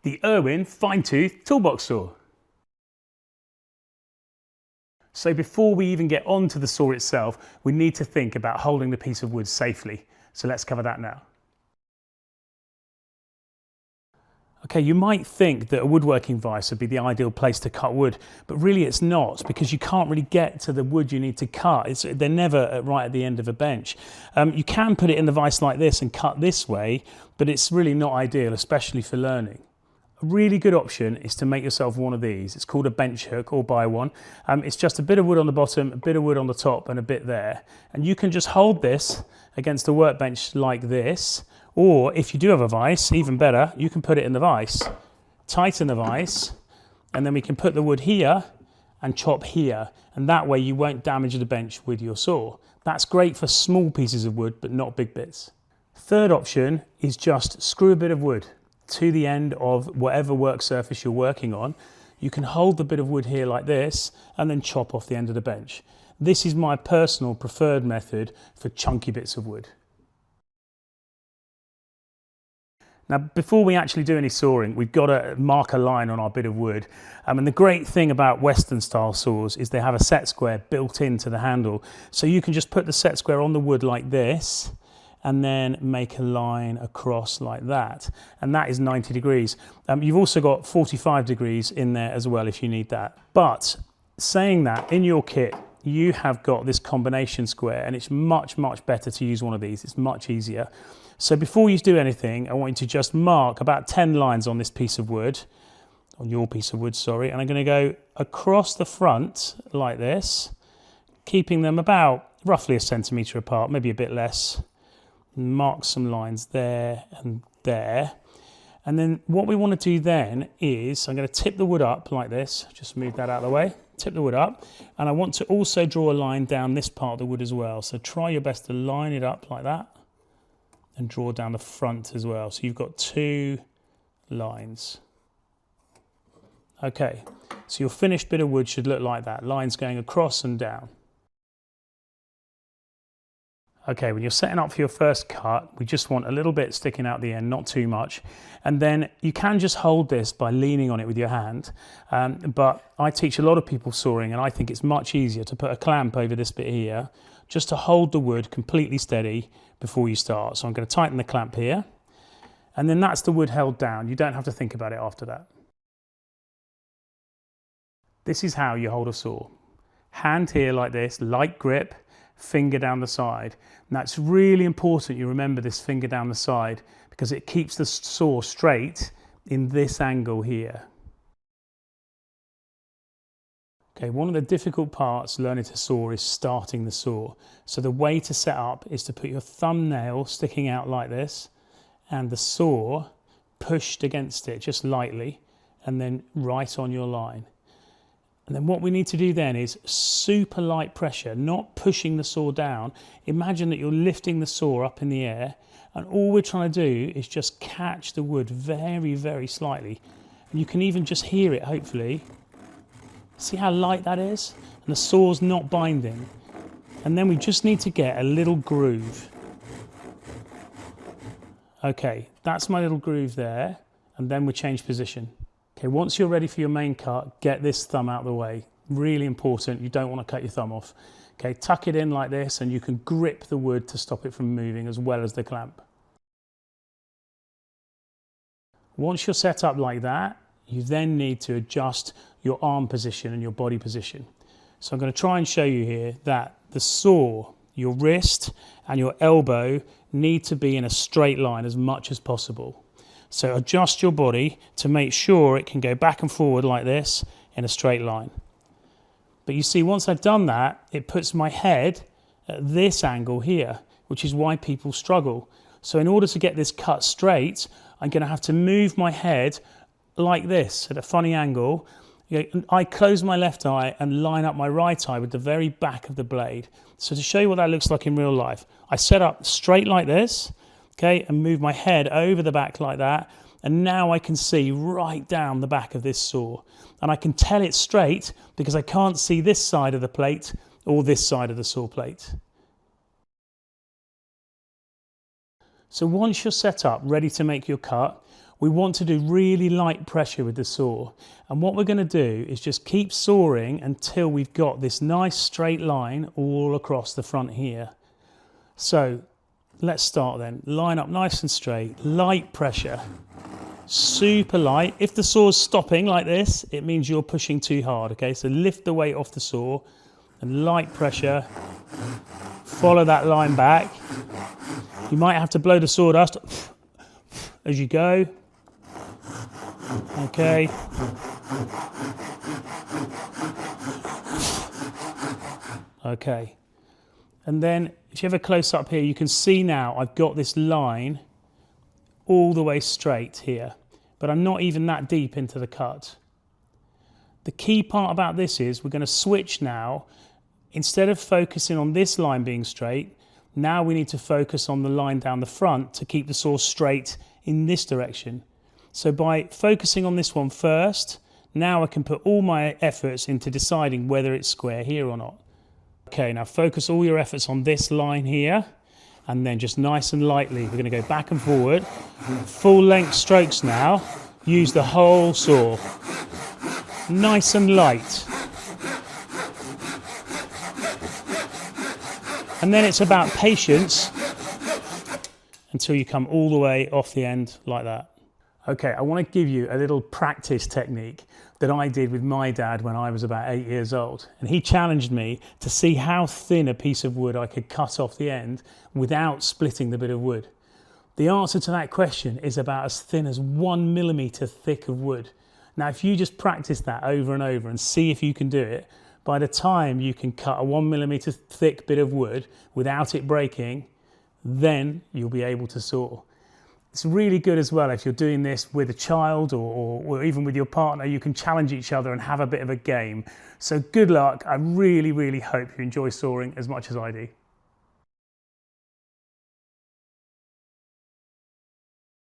the Irwin fine-tooth toolbox saw. So before we even get onto the saw itself, we need to think about holding the piece of wood safely. So let's cover that now. Okay, you might think that a woodworking vise would be the ideal place to cut wood, but really it's not, because you can't really get to the wood you need to cut. They're never right at the end of a bench. You can put it in the vise like this and cut this way, but it's really not ideal, especially for learning. A really good option is to make yourself one of these. It's called a bench hook, or buy one. It's just a bit of wood on the bottom, a bit of wood on the top, and a bit there. And you can just hold this against a workbench like this, or if you do have a vise, even better, you can put it in the vise, tighten the vise, and then we can put the wood here and chop here. And that way you won't damage the bench with your saw. That's great for small pieces of wood, but not big bits. Third option is just screw a bit of wood to the end of whatever work surface you're working on. You can hold the bit of wood here like this and then chop off the end of the bench. This is my personal preferred method for chunky bits of wood. Now, before we actually do any sawing, we've got to mark a line on our bit of wood. And the great thing about Western style saws is they have a set square built into the handle. So you can just put the set square on the wood like this, and then make a line across like that. And that is 90 degrees. You've also got 45 degrees in there as well if you need that. But saying that, in your kit, you have got this combination square, and it's much, much better to use one of these. It's much easier. So before you do anything, I want you to just mark about 10 lines on this piece of wood, on your piece of wood, sorry. And I'm gonna go across the front like this, keeping them about roughly a centimetre apart, maybe a bit less. Mark some lines there and there. And then what we want to do then is I'm going to tip the wood up like this, just move that out of the way, tip the wood up, and I want to also draw a line down this part of the wood as well. So try your best to line it up like that and draw down the front as well. So you've got 2 lines. Okay, so your finished bit of wood should look like that, lines going across and down. Okay, when you're setting up for your first cut, we just want a little bit sticking out the end, not too much. And then you can just hold this by leaning on it with your hand. But I teach a lot of people sawing, and I think it's much easier to put a clamp over this bit here, just to hold the wood completely steady before you start. So I'm going to tighten the clamp here. And then that's the wood held down. You don't have to think about it after that. This is how you hold a saw. Hand here like this, light grip, finger down the side. Now it's really important you remember this finger down the side, because it keeps the saw straight in this angle here. Okay, one of the difficult parts learning to saw is starting the saw. So the way to set up is to put your thumbnail sticking out like this and the saw pushed against it just lightly, and then right on your line. And then what we need to do then is super light pressure, not pushing the saw down. Imagine that you're lifting the saw up in the air, and all we're trying to do is just catch the wood very, very slightly. And you can even just hear it, hopefully. See how light that is? And the saw's not binding. And then we just need to get a little groove. Okay, that's my little groove there. And then we change position. Okay, once you're ready for your main cut, get this thumb out of the way. Really important, you don't want to cut your thumb off. Okay, tuck it in like this, and you can grip the wood to stop it from moving as well as the clamp. Once you're set up like that, you then need to adjust your arm position and your body position. So I'm going to try and show you here that the saw, your wrist and your elbow need to be in a straight line as much as possible. So adjust your body to make sure it can go back and forward like this in a straight line. But you see, once I've done that, it puts my head at this angle here, which is why people struggle. So in order to get this cut straight, I'm going to have to move my head like this at a funny angle. I close my left eye and line up my right eye with the very back of the blade. So to show you what that looks like in real life, I set up straight like this. Okay, and move my head over the back like that, and now I can see right down the back of this saw, and I can tell it's straight because I can't see this side of the plate or this side of the saw plate. So once you're set up, ready to make your cut, we want to do really light pressure with the saw. And what we're going to do is just keep sawing until we've got this nice straight line all across the front here. So let's start then. Line up nice and straight, light pressure, super light. If the saw's stopping like this, it means you're pushing too hard, okay? So lift the weight off the saw and light pressure. Follow that line back. You might have to blow the sawdust as you go. Okay. Okay. And then if you have a close up here, you can see now I've got this line all the way straight here, but I'm not even that deep into the cut. The key part about this is we're going to switch now. Instead of focusing on this line being straight, now we need to focus on the line down the front to keep the saw straight in this direction. So by focusing on this one first, now I can put all my efforts into deciding whether it's square here or not. Okay, now focus all your efforts on this line here, and then just nice and lightly, we're going to go back and forward. Full length strokes now. Use the whole saw. Nice and light. And then it's about patience until you come all the way off the end like that. Okay, I want to give you a little practice technique that I did with my dad when I was about 8 years old. And he challenged me to see how thin a piece of wood I could cut off the end without splitting the bit of wood. The answer to that question is about as thin as 1 millimeter thick of wood. Now, if you just practice that over and over and see if you can do it, by the time you can cut a 1 millimeter thick bit of wood without it breaking, then you'll be able to saw. It's really good as well if you're doing this with a child or even with your partner. You can challenge each other and have a bit of a game. So good luck. I really, really hope you enjoy sawing as much as I do.